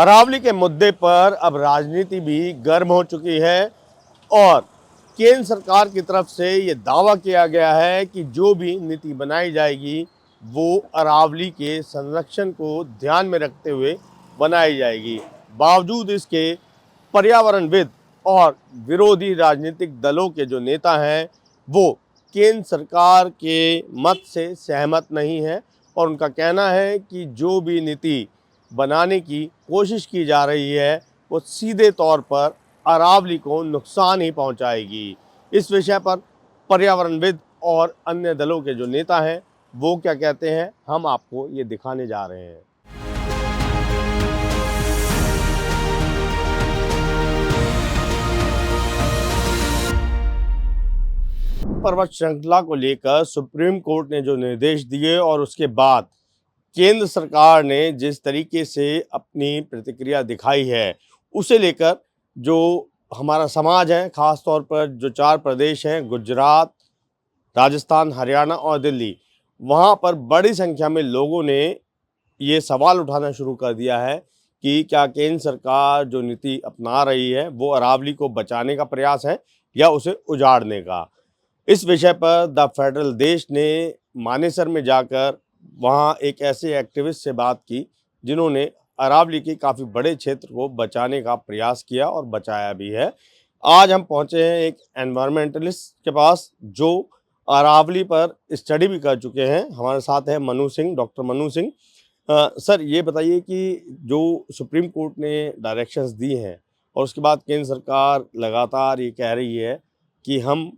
अरावली के मुद्दे पर अब राजनीति भी गर्म हो चुकी है और केंद्र सरकार की तरफ से ये दावा किया गया है कि जो भी नीति बनाई जाएगी वो अरावली के संरक्षण को ध्यान में रखते हुए बनाई जाएगी। बावजूद इसके पर्यावरणविद और विरोधी राजनीतिक दलों के जो नेता हैं वो केंद्र सरकार के मत से सहमत नहीं है और उनका कहना है कि जो भी नीति बनाने की कोशिश की जा रही है वो सीधे तौर पर अरावली को नुकसान ही पहुंचाएगी। इस विषय पर पर्यावरणविद और अन्य दलों के जो नेता हैं वो क्या कहते हैं हम आपको ये दिखाने जा रहे हैं। पर्वत श्रृंखला को लेकर सुप्रीम कोर्ट ने जो निर्देश दिए और उसके बाद केंद्र सरकार ने जिस तरीके से अपनी प्रतिक्रिया दिखाई है उसे लेकर जो हमारा समाज है, ख़ास तौर पर जो 4 प्रदेश हैं गुजरात, राजस्थान, हरियाणा और दिल्ली, वहाँ पर बड़ी संख्या में लोगों ने ये सवाल उठाना शुरू कर दिया है कि क्या केंद्र सरकार जो नीति अपना रही है वो अरावली को बचाने का प्रयास है या उसे उजाड़ने का। इस विषय पर द फेडरल देश ने मानेसर में जाकर वहाँ एक ऐसे एक्टिविस्ट से बात की जिन्होंने अरावली के काफ़ी बड़े क्षेत्र को बचाने का प्रयास किया और बचाया भी है। आज हम पहुँचे हैं एक एनवायरमेंटलिस्ट के पास जो अरावली पर स्टडी भी कर चुके हैं। हमारे साथ है मनु सिंह, डॉक्टर मनु सिंह। सर ये बताइए कि जो सुप्रीम कोर्ट ने डायरेक्शंस दी हैं और उसके बाद केंद्र सरकार लगातार ये कह रही है कि हम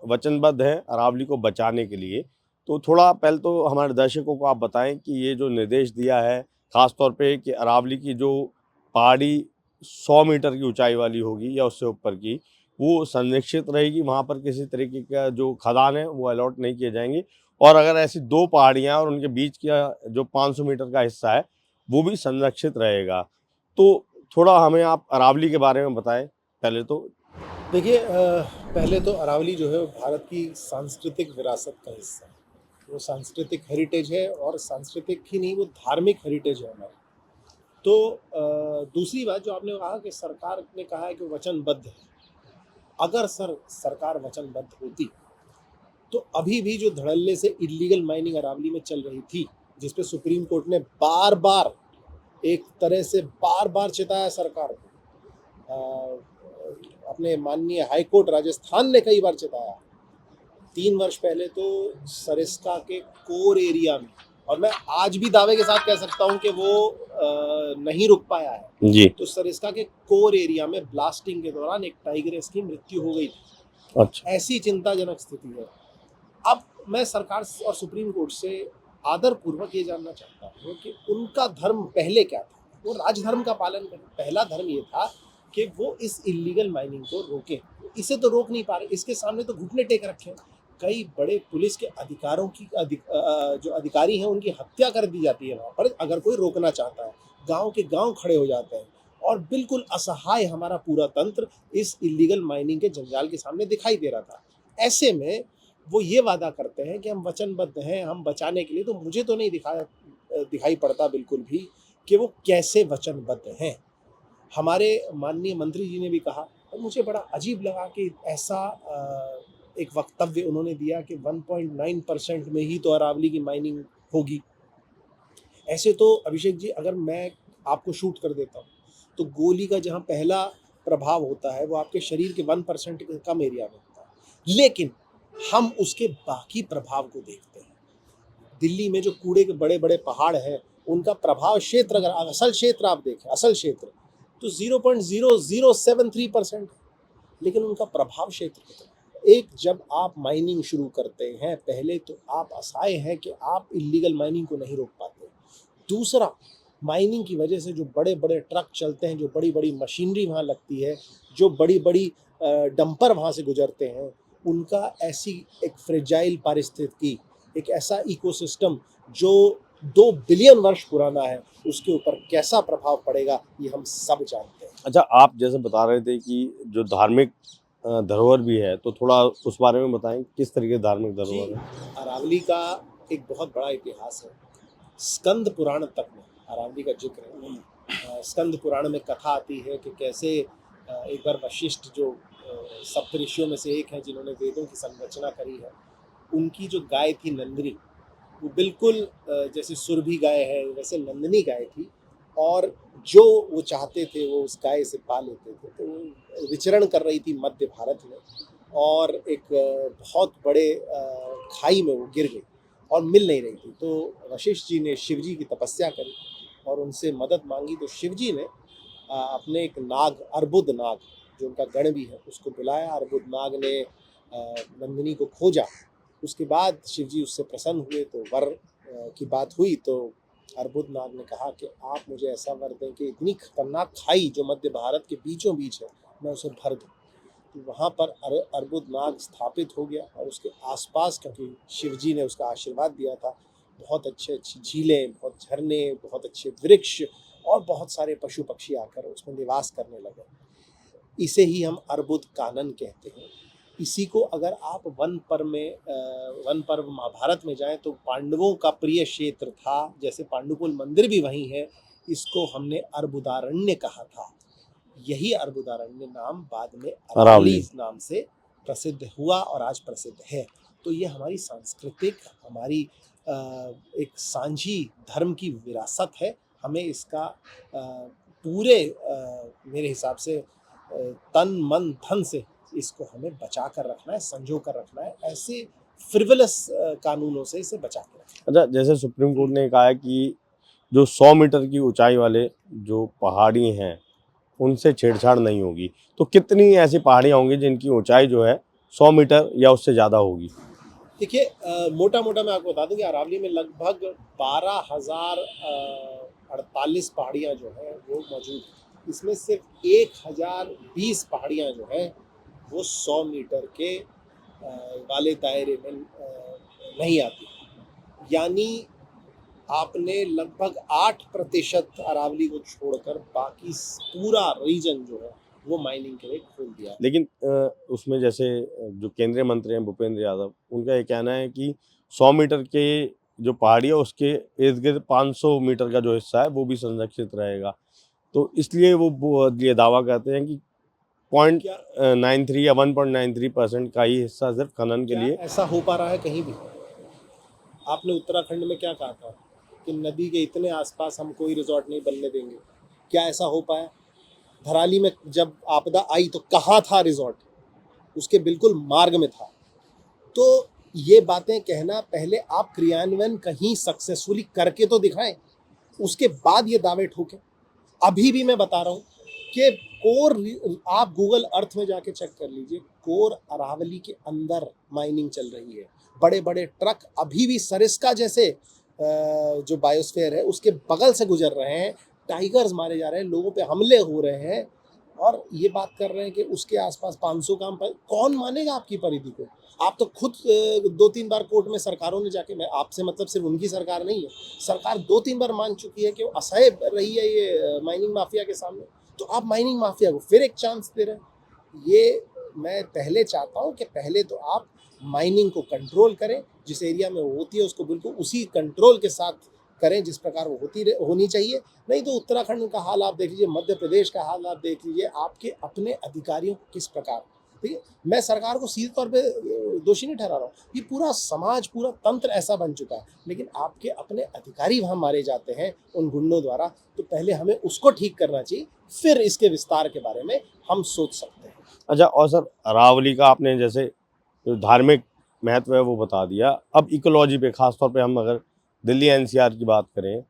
वचनबद्ध हैं अरावली को बचाने के लिए, तो थोड़ा पहले तो हमारे दर्शकों को आप बताएं कि ये जो निर्देश दिया है ख़ास तौर पे कि अरावली की जो पहाड़ी 100 मीटर की ऊंचाई वाली होगी या उससे ऊपर की वो संरक्षित रहेगी, वहाँ पर किसी तरीके का जो खदान है वो अलॉट नहीं किए जाएंगे और अगर ऐसी 2 पहाड़ियाँ और उनके बीच का जो 500 मीटर का हिस्सा है वो भी संरक्षित रहेगा। तो थोड़ा हमें आप अरावली के बारे में बताएं पहले तो। देखिए पहले तो अरावली जो है वो भारत की सांस्कृतिक विरासत का हिस्सा है। वो सांस्कृतिक हेरिटेज है और सांस्कृतिक ही नहीं, वो धार्मिक हेरिटेज है हमारी। तो दूसरी बात जो आपने कहा कि सरकार ने कहा है कि वचनबद्ध है। अगर सरकार वचनबद्ध होती तो अभी भी जो धड़ल्ले से इलीगल माइनिंग अरावली में चल रही थी, जिस पे सुप्रीम कोर्ट ने बार बार एक तरह से बार बार चेताया सरकार को, अपने माननीय हाई कोर्ट राजस्थान ने कई बार चेताया। 3 वर्ष पहले तो सरिस्का के कोर एरिया में, और मैं आज भी दावे के साथ कह सकता हूं कि वो नहीं रुक पाया है जी। तो सरिस्का के कोर एरिया में ब्लास्टिंग के दौरान एक टाइग्रेस की मृत्यु हो गई थी। अच्छा। ऐसी चिंताजनक स्थिति है। अब मैं सरकार और सुप्रीम कोर्ट से आदरपूर्वक ये जानना चाहता हूँ कि उनका धर्म पहले क्या था। वो राजधर्म का पालन करें। पहला धर्म ये था कि वो इस इलीगल माइनिंग को रोकें। इसे तो रोक नहीं पा रहे, इसके सामने तो घुटने टेक रखे हैं। कई बड़े पुलिस के अधिकारों की जो अधिकारी हैं उनकी हत्या कर दी जाती है वहाँ पर अगर कोई रोकना चाहता है। गांव के गांव खड़े हो जाते हैं और बिल्कुल असहाय हमारा पूरा तंत्र इस इलीगल माइनिंग के जंजाल के सामने दिखाई दे रहा था। ऐसे में वो ये वादा करते हैं कि हम वचनबद्ध हैं, हम बचाने के लिए। तो मुझे तो नहीं दिखाई पड़ता बिल्कुल भी कि वो कैसे वचनबद्ध हैं। हमारे माननीय मंत्री जी ने भी कहा और मुझे बड़ा अजीब लगा कि ऐसा एक वक्तव्य उन्होंने दिया कि 1.9% में ही तो अरावली की माइनिंग होगी। ऐसे तो अभिषेक जी, अगर मैं आपको शूट कर देता हूँ तो गोली का जहाँ पहला प्रभाव होता है वो आपके शरीर के 1% के कम एरिया में होता है, लेकिन हम उसके बाकी प्रभाव को देखते हैं। दिल्ली में जो कूड़े के बड़े बड़े पहाड़ हैं उनका प्रभाव क्षेत्र, अगर असल क्षेत्र आप देखें, असल क्षेत्र तो 0.0073% है, लेकिन उनका प्रभाव क्षेत्र कितना है। एक, जब आप माइनिंग शुरू करते हैं पहले तो आप असहाय हैं कि आप इलीगल माइनिंग को नहीं रोक पाते। दूसरा, माइनिंग की वजह से जो बड़े बड़े ट्रक चलते हैं, जो बड़ी बड़ी मशीनरी वहाँ लगती है, जो बड़ी बड़ी डंपर वहाँ से गुजरते हैं, उनका ऐसी एक फ्रेजाइल पारिस्थितिकी, एक ऐसा इकोसिस्टम जो 2 बिलियन वर्ष पुराना है, उसके ऊपर कैसा प्रभाव पड़ेगा ये हम सब जानते हैं। अच्छा, आप जैसे बता रहे थे कि जो धार्मिक धरोहर भी है तो थोड़ा उस बारे में बताएं किस तरीके धार्मिक धरोहर है। अरावली का एक बहुत बड़ा इतिहास है। स्कंद पुराण तक में अरावली का जिक्र है। स्कंद पुराण में कथा आती है कि कैसे एक बार वशिष्ठ जो सप्तऋषियों में से एक हैं जिन्होंने वेदों की संरचना करी है, उनकी जो गाय थी नंदिनी, वो बिल्कुल जैसे सुरभि गाय है वैसे नंदिनी गाय थी, और जो वो चाहते थे वो उस गाय से पा लेते थे। तो वो विचरण कर रही थी मध्य भारत में, और एक बहुत बड़े खाई में वो गिर गई और मिल नहीं रही थी। तो वशिष्ठ जी ने शिव जी की तपस्या करी और उनसे मदद मांगी। तो शिव जी ने अपने एक नाग, अर्बुद नाग जो उनका गण भी है, उसको बुलाया। अर्बुद नाग ने नंदिनी को खोजा। उसके बाद शिव जी उससे प्रसन्न हुए तो वर की बात हुई। तो अर्बुद नाग ने कहा कि आप मुझे ऐसा वर दें कि इतनी खतरनाक खाई जो मध्य भारत के बीचों बीच है, मैं उसे भर दूँ। तो वहाँ पर अर्बुद नाग स्थापित हो गया, और उसके आसपास, क्योंकि शिव जी ने उसका आशीर्वाद दिया था, बहुत अच्छे अच्छी झीलें, बहुत झरने, बहुत अच्छे वृक्ष और बहुत सारे पशु पक्षी आकर उसमें निवास करने लगे। इसे ही हम अर्बुद कानन कहते हैं। इसी को अगर आप वन पर्व महाभारत में जाएं तो पांडवों का प्रिय क्षेत्र था, जैसे पांडुपुल मंदिर भी वहीं है, इसको हमने अर्बुदारण्य कहा था। यही अर्बुदारण्य नाम बाद में अरावली नाम से प्रसिद्ध हुआ और आज प्रसिद्ध है। तो ये हमारी सांस्कृतिक, हमारी एक सांझी धर्म की विरासत है। हमें इसका पूरे मेरे हिसाब से तन मन धन से इसको हमें बचा कर रखना है, संजो कर रखना है। ऐसे फ्रिवलस कानूनों से इसे बचा के रखना है। अच्छा, जैसे सुप्रीम कोर्ट ने कहा है कि जो 100 मीटर की ऊंचाई वाले जो पहाड़ी हैं उनसे छेड़छाड़ नहीं होगी, तो कितनी ऐसी पहाड़ियाँ होंगी जिनकी ऊंचाई जो है 100 मीटर या उससे ज़्यादा होगी? देखिए, मोटा मोटा मैं आपको बता दूं कि अरावली में लगभग 12,048 पहाड़ियाँ जो हैं वो मौजूद हैं। इसमें सिर्फ 1,020 पहाड़ियाँ जो हैं वो 100 मीटर के वाले दायरे में नहीं आती। यानी आपने लगभग 8% अरावली को छोड़कर बाकी पूरा रीजन जो है वो माइनिंग के लिए खोल दिया है। लेकिन उसमें जैसे जो केंद्रीय मंत्री हैं भूपेंद्र यादव, उनका ये कहना है कि 100 मीटर के जो पहाड़ी है उसके इर्द गिर्द 500 मीटर का जो हिस्सा है वो भी संरक्षित रहेगा। तो इसलिए वो ये दावा करते हैं कि पॉइंट क्या 93 या 1.93% का ही हिस्सा सिर्फ खनन के क्या लिए। ऐसा हो पा रहा है कहीं भी? आपने उत्तराखंड में क्या कहा था कि नदी के इतने आसपास हम कोई रिजॉर्ट नहीं बनने देंगे? क्या ऐसा हो पाया? धराली में जब आपदा आई तो कहाँ था रिजॉर्ट? उसके बिल्कुल मार्ग में था। तो ये बातें कहना, पहले आप क्रियान्वयन कहीं सक्सेसफुली करके तो दिखाएं, उसके बाद ये दावे ठोकें। अभी भी मैं बता रहा हूँ कि आप गूगल अर्थ में जाके चेक कर लीजिए, कोर अरावली के अंदर माइनिंग चल रही है। बड़े बड़े ट्रक अभी भी सरिस्का जैसे जो बायोस्फीयर है उसके बगल से गुजर रहे हैं। टाइगर्स मारे जा रहे हैं, लोगों पे हमले हो रहे हैं, और ये बात कर रहे हैं कि उसके आसपास 500 काम पर कौन मानेगा आपकी परिधि को? आप तो खुद 2-3 बार कोर्ट में सरकारों ने जाके, मैं आपसे मतलब सिर्फ उनकी सरकार नहीं है, सरकार 2-3 बार मान चुकी है कि वो असह्य रही है ये माइनिंग माफिया के सामने। तो आप माइनिंग माफिया को फिर एक चांस दे रहे हैं। ये मैं पहले चाहता हूँ कि पहले तो आप माइनिंग को कंट्रोल करें, जिस एरिया में वो होती है उसको बिल्कुल उसी कंट्रोल के साथ करें जिस प्रकार वो होनी चाहिए। नहीं तो उत्तराखंड का हाल आप देख लीजिए, मध्य प्रदेश का हाल आप देख लीजिए, आपके अपने अधिकारियों को किस प्रकार, ठीक है, मैं सरकार को सीधे तौर पे दोषी नहीं ठहरा रहा हूँ, ये पूरा समाज, पूरा तंत्र ऐसा बन चुका है, लेकिन आपके अपने अधिकारी वहाँ मारे जाते हैं उन गुंडों द्वारा। तो पहले हमें उसको ठीक करना चाहिए, फिर इसके विस्तार के बारे में हम सोच सकते हैं। अच्छा, और सर अरावली का आपने जैसे जो धार्मिक महत्व है वो बता दिया, अब इकोलॉजी पे खासतौर पे हम अगर दिल्ली एनसीआर की बात करें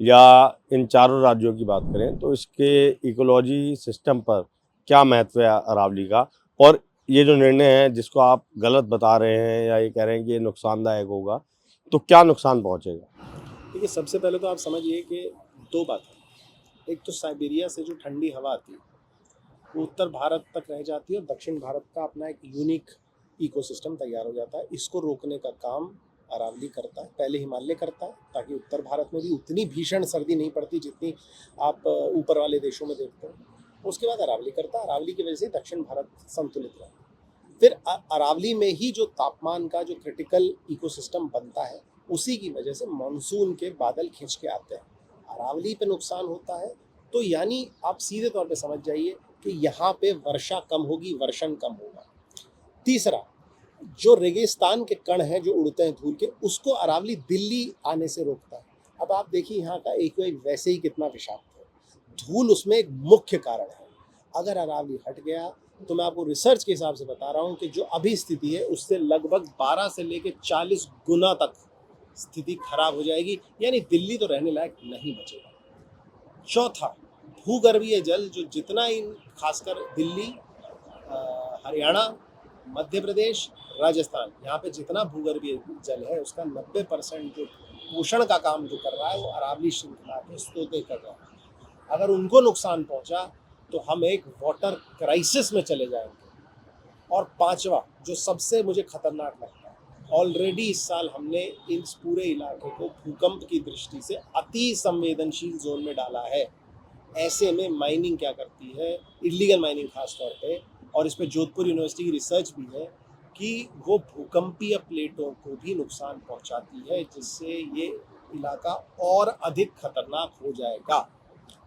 या इन चारों राज्यों की बात करें तो इसके इकोलॉजी सिस्टम पर क्या महत्व है अरावली का? और ये जो निर्णय है जिसको आप गलत बता रहे हैं या ये कह रहे हैं कि ये नुकसानदायक होगा, तो क्या नुकसान पहुंचेगा? देखिए, सबसे पहले तो आप समझिए कि दो बातें। एक तो साइबेरिया से जो ठंडी हवा आती है वो उत्तर भारत तक रह जाती है, और दक्षिण भारत का अपना एक यूनिक इकोसिस्टम तैयार हो जाता है। इसको रोकने का काम अरावली करता है, पहले हिमालय करता है, ताकि उत्तर भारत में भी उतनी भीषण सर्दी नहीं पड़ती जितनी आप ऊपर वाले देशों में देखते हैं। उसके बाद अरावली करता है, अरावली की वजह से दक्षिण भारत संतुलित रहता है। फिर अरावली में ही जो तापमान का जो क्रिटिकल इकोसिस्टम बनता है, उसी की वजह से मानसून के बादल खिंच के आते हैं। अरावली पे नुकसान होता है तो यानी आप सीधे तौर पे समझ जाइए कि यहाँ पे वर्षा कम होगी, वर्षण कम होगा। तीसरा, जो रेगिस्तान के कण हैं जो उड़ते हैं धूल के, उसको अरावली दिल्ली आने से रोकता है। अब आप देखिए यहाँ का एक्वे वैसे ही कितना विषाक्त है, धूल उसमें एक मुख्य कारण है। अगर अरावली हट गया तो मैं आपको रिसर्च के हिसाब से बता रहा हूँ कि जो अभी स्थिति है उससे लगभग 12 से लेकर 40 गुना तक स्थिति खराब हो जाएगी, यानी दिल्ली तो रहने लायक नहीं बचेगा। चौथा, भूगर्भीय जल जो जितना इन खासकर दिल्ली, हरियाणा, मध्य प्रदेश, राजस्थान, यहाँ पे जितना भूगर्भीय जल है उसका 90% जो पोषण का काम जो कर रहा है वो अरावली श्रृंखला के स्रोत कर रहा है। अगर उनको नुकसान पहुंचा तो हम एक वाटर क्राइसिस में चले जाएंगे। और पांचवा, जो सबसे मुझे खतरनाक लगता है, ऑलरेडी इस साल हमने इस पूरे इलाके को भूकंप की दृष्टि से अति संवेदनशील जोन में डाला है। ऐसे में माइनिंग क्या करती है, इलीगल माइनिंग खास तौर पे, और इस पे जोधपुर यूनिवर्सिटी की रिसर्च भी है कि वो भूकंपीय प्लेटों को भी नुकसान पहुंचाती है, जिससे ये इलाका और अधिक खतरनाक हो जाएगा।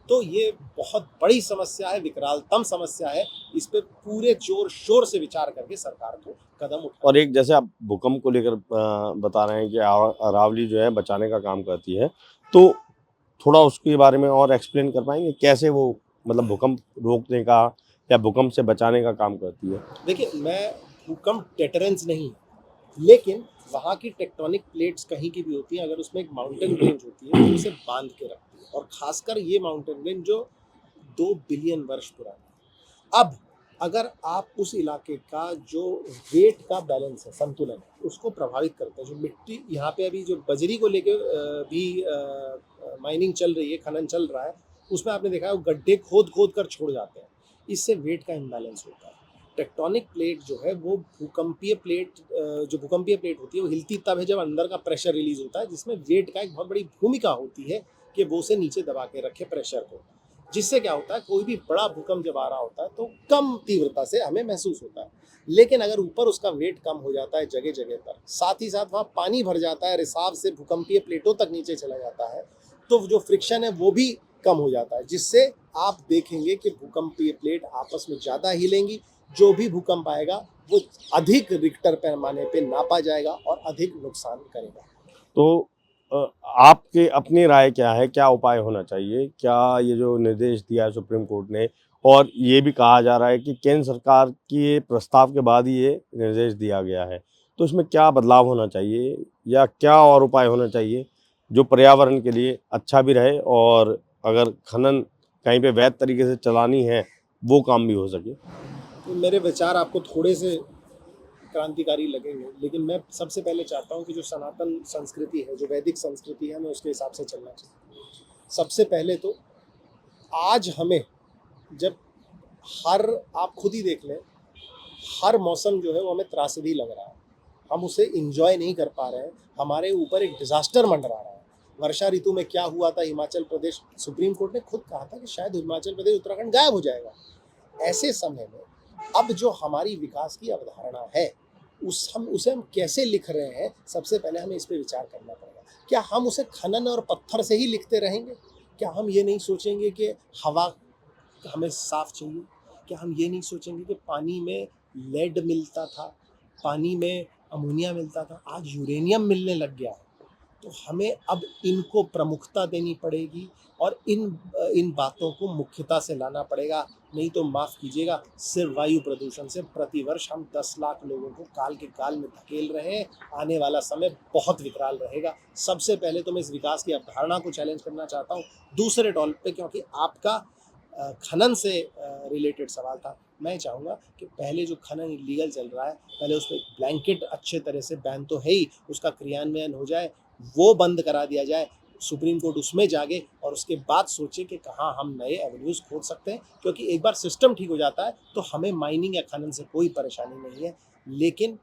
तो ये बहुत बड़ी समस्या है, विकरालतम समस्या है। इस पे पूरे जोर शोर से विचार करके सरकार को कदम उठाना। और एक जैसे आप भूकंप को लेकर बता रहे हैं कि अरावली जो है बचाने का काम करती है, तो थोड़ा उसके बारे में और एक्सप्लेन कर पाएंगे कैसे वो मतलब भूकंप रोकने का या भूकंप से बचाने का काम करती है? देखिए, मैं भूकंप डेटरेंस नहीं, लेकिन वहाँ की टेक्टोनिक प्लेट्स कहीं की भी होती हैं, अगर उसमें एक माउंटेन रेंज होती है तो उसे बांध के रखती है, और खासकर ये माउंटेन रेंज जो 2 बिलियन वर्ष पुराना है। अब अगर आप उस इलाके का जो वेट का बैलेंस है, संतुलन है, उसको प्रभावित करते हैं, जो मिट्टी यहाँ पे अभी जो बजरी को लेके भी माइनिंग चल रही है, खनन चल रहा है, उसमें आपने देखा है वो गड्ढे खोद खोद कर छोड़ जाते हैं, इससे वेट का इम्बैलेंस होता है। टेक्टोनिक प्लेट जो है वो भूकंपीय प्लेट, जो भूकंपीय प्लेट होती है वो हिलती तब है जब अंदर का प्रेशर रिलीज होता है, जिसमें वेट का एक बहुत बड़ी भूमिका होती है कि वो उसे नीचे दबा के रखे प्रेशर को, जिससे क्या होता है कोई भी बड़ा भूकंप जब आ रहा होता है तो कम तीव्रता से हमें महसूस होता है। लेकिन अगर ऊपर उसका वेट कम हो जाता है जगह जगह पर, साथ ही साथ वहाँ पानी भर जाता है, रिसाव से भूकंपीय प्लेटों तक नीचे चला जाता है, तो जो फ्रिक्शन है वो भी कम हो जाता है, जिससे आप देखेंगे कि भूकंपीय प्लेट आपस में ज़्यादा हिलेंगी। जो भी भूकंप आएगा वो अधिक रिक्टर पैमाने पे नापा जाएगा और अधिक नुकसान करेगा। तो आपके अपनी राय क्या है, क्या उपाय होना चाहिए? क्या ये जो निर्देश दिया है सुप्रीम कोर्ट ने, और ये भी कहा जा रहा है कि केंद्र सरकार के प्रस्ताव के बाद ही ये निर्देश दिया गया है, तो इसमें क्या बदलाव होना चाहिए या क्या और उपाय होना चाहिए जो पर्यावरण के लिए अच्छा भी रहे, और अगर खनन कहीं पे वैध तरीके से चलानी है वो काम भी हो सके? तो मेरे विचार आपको थोड़े से क्रांतिकारी लगेंगे, लेकिन मैं सबसे पहले चाहता हूँ कि जो सनातन संस्कृति है, जो वैदिक संस्कृति है, हमें उसके हिसाब से चलना चाहिए। सबसे पहले तो आज हमें जब आप खुद ही देख लें, हर मौसम जो है वो हमें त्रासदी लग रहा है, हम उसे इंजॉय नहीं कर पा रहे हैं, हमारे ऊपर एक डिजास्टर मंडरा रहा है। वर्षा ऋतु में क्या हुआ था, हिमाचल प्रदेश, सुप्रीम कोर्ट ने खुद कहा था कि शायद हिमाचल प्रदेश, उत्तराखंड गायब हो जाएगा। ऐसे समय में अब जो हमारी विकास की अवधारणा है उसे हम कैसे लिख रहे हैं, सबसे पहले हमें इस पे विचार करना पड़ेगा। क्या हम उसे खनन और पत्थर से ही लिखते रहेंगे? क्या हम ये नहीं सोचेंगे कि हवा हमें साफ चाहिए? क्या हम ये नहीं सोचेंगे कि पानी में लेड मिलता था, पानी में अमोनिया मिलता था, आज यूरेनियम मिलने लग गया है? तो हमें अब इनको प्रमुखता देनी पड़ेगी और इन बातों को मुख्यता से लाना पड़ेगा। नहीं तो माफ़ कीजिएगा, सिर्फ वायु प्रदूषण से प्रतिवर्ष हम 10 लाख लोगों को काल के काल में धकेल रहे हैं। आने वाला समय बहुत विकराल रहेगा। सबसे पहले तो मैं इस विकास की अवधारणा को चैलेंज करना चाहता हूँ। दूसरे टॉल पे, क्योंकि आपका खनन से रिलेटेड सवाल था, मैं चाहूँगा कि पहले जो खनन इलीगल चल रहा है, पहले उस पर ब्लैंकेट अच्छे तरह से, बैन तो है ही, उसका क्रियान्वयन हो जाए, वो बंद करा दिया जाए, सुप्रीम कोर्ट उसमें जागे और उसके बाद सोचे कि कहाँ हम नए एवेन्यूज़ खोज सकते हैं। क्योंकि एक बार सिस्टम ठीक हो जाता है तो हमें माइनिंग या खनन से कोई परेशानी नहीं है, लेकिन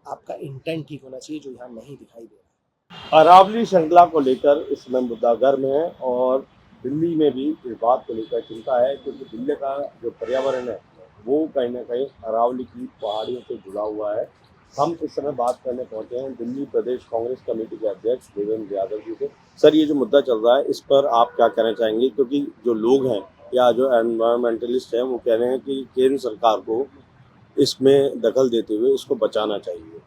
आपका इंटेंट ठीक होना चाहिए, जो यहाँ नहीं दिखाई दे रहा। अरावली श्रृंखला को लेकर इस समय मुद्दा गर्म है, और दिल्ली में भी इस बात को लेकर चिंता है, क्योंकि दिल्ली का जो पर्यावरण है वो कहीं ना कहीं अरावली की पहाड़ियों से जुड़ा हुआ है। हम इस समय बात करने पहुंचे हैं दिल्ली प्रदेश कांग्रेस कमेटी के अध्यक्ष देवेंद्र यादव जी से। सर, ये जो मुद्दा चल रहा है इस पर आप क्या कहना चाहेंगे, क्योंकि जो लोग हैं या जो एनवायरमेंटलिस्ट हैं वो कह रहे हैं कि केंद्र सरकार को इसमें दखल देते हुए इसको बचाना चाहिए।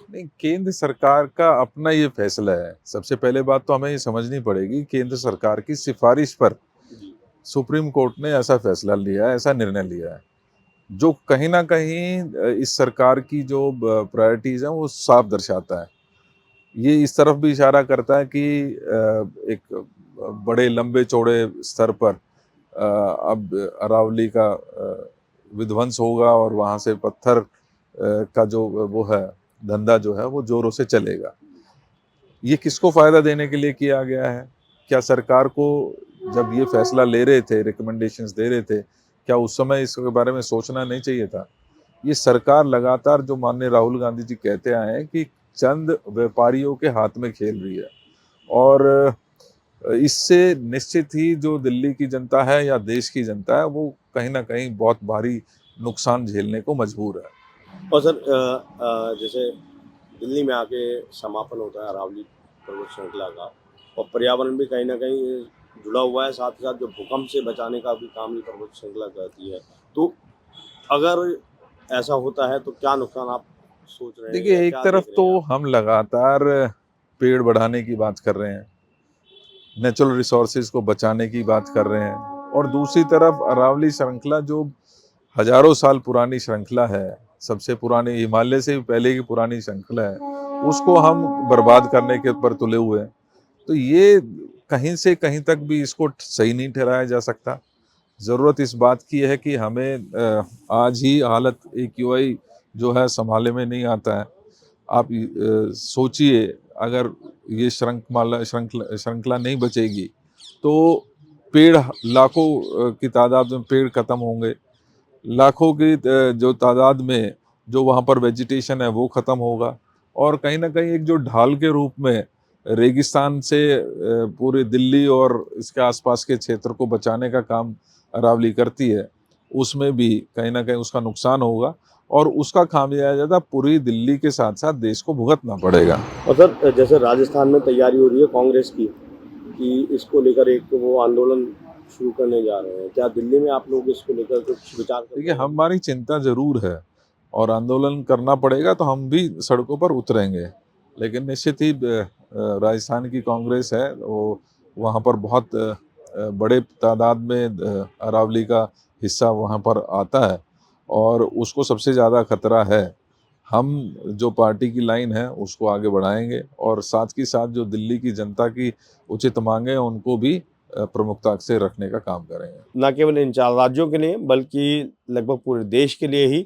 नहीं, केंद्र सरकार का अपना ये फैसला है। सबसे पहले बात तो हमें ये समझनी पड़ेगी, केंद्र सरकार की सिफारिश पर जी। सुप्रीम कोर्ट ने ऐसा फैसला लिया है, ऐसा निर्णय लिया है, जो कहीं ना कहीं इस सरकार की जो प्रायोरिटीज हैं वो साफ दर्शाता है। ये इस तरफ भी इशारा करता है कि एक बड़े लंबे चौड़े स्तर पर अब अरावली का विध्वंस होगा और वहाँ से पत्थर का जो वो है धंधा जो है वो जोरों से चलेगा। ये किसको फायदा देने के लिए किया गया है? क्या सरकार को जब ये फैसला ले रहे थे, रिकमेंडेशंस दे रहे थे, क्या उस समय इसके बारे में सोचना नहीं चाहिए था? ये सरकार लगातार जो माननीय राहुल गांधी जी कहते आए हैं कि चंद व्यापारियों के हाथ में खेल रही है और इससे निश्चित ही जो दिल्ली की जनता है या देश की जनता है वो कहीं ना कहीं बहुत भारी नुकसान झेलने को मजबूर है। और सर जैसे दिल्ली में आके समापन होता है अरावली पर्वत श्रृंखला का, और पर्यावरण भी कहीं ना कहीं जुड़ा हुआ है, साथ ही साथ जो भूकंप से बचाने का भी काम ये पर्वत श्रृंखला करती है। तो अगर ऐसा होता है तो क्या नुकसान आप सोच रहे हैं या देखिए, एक क्या तरफ देख रहे तो हैं आप? हम लगातार पेड़ बढ़ाने की बात कर रहे हैं, नेचुरल रिसोर्सेज को बचाने की बात कर रहे हैं, और दूसरी तरफ अरावली श्रृंखला जो हजारों साल पुरानी श्रृंखला है, सबसे पुरानी हिमालय से भी पहले की पुरानी श्रृंखला है, उसको हम बर्बाद करने के ऊपर तुले हुए हैं। तो ये कहीं से कहीं तक भी इसको सही नहीं ठहराया जा सकता। ज़रूरत इस बात की है कि हमें आज ही हालत AQI जो है संभाले में नहीं आता है। आप सोचिए, अगर ये श्रृंखला नहीं बचेगी तो पेड़ लाखों की तादाद में पेड़ खत्म होंगे, लाखों की जो तादाद में जो वहाँ पर वेजिटेशन है वो ख़त्म होगा, और कहीं ना कहीं एक जो ढाल के रूप में रेगिस्तान से पूरे दिल्ली और इसके आसपास के क्षेत्र को बचाने का काम अरावली करती है, उसमें भी कहीं ना कहीं उसका नुकसान होगा और उसका खामियाजा पूरी दिल्ली के साथ साथ देश को भुगतना पड़ेगा। और सर जैसे राजस्थान में तैयारी हो रही है कांग्रेस की कि इसको लेकर एक वो आंदोलन शुरू करने जा रहे हैं, क्या दिल्ली में आप लोग इसको लेकर कुछ विचार कर देखिए, रहे हैं? हमारी चिंता जरूर है और आंदोलन करना पड़ेगा तो हम भी सड़कों पर उतरेंगे, लेकिन निश्चित ही राजस्थान की कांग्रेस है वो वहाँ पर बहुत बड़े तादाद में अरावली का हिस्सा वहाँ पर आता है और उसको सबसे ज़्यादा खतरा है। हम जो पार्टी की लाइन है उसको आगे बढ़ाएंगे और साथ ही साथ जो दिल्ली की जनता की उचित मांगे हैं उनको भी प्रमुखता से रखने का काम करेंगे। न केवल इन 4 राज्यों के लिए बल्कि लगभग पूरे देश के लिए ही,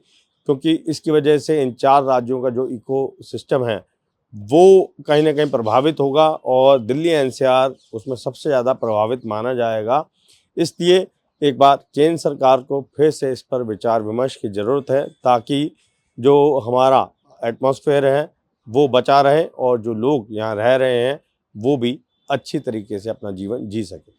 क्योंकि इसकी वजह से इन 4 राज्यों का जो इकोसिस्टम है वो कहीं न कहीं प्रभावित होगा और दिल्ली एनसीआर उसमें सबसे ज़्यादा प्रभावित माना जाएगा। इसलिए एक बार केंद्र सरकार को फिर से इस पर विचार-विमर्श की ज़रूरत है, ताकि जो हमारा एटमॉस्फेयर है वो बचा रहे और जो लोग यहाँ रह रहे हैं वो भी अच्छी तरीके से अपना जीवन जी सकें।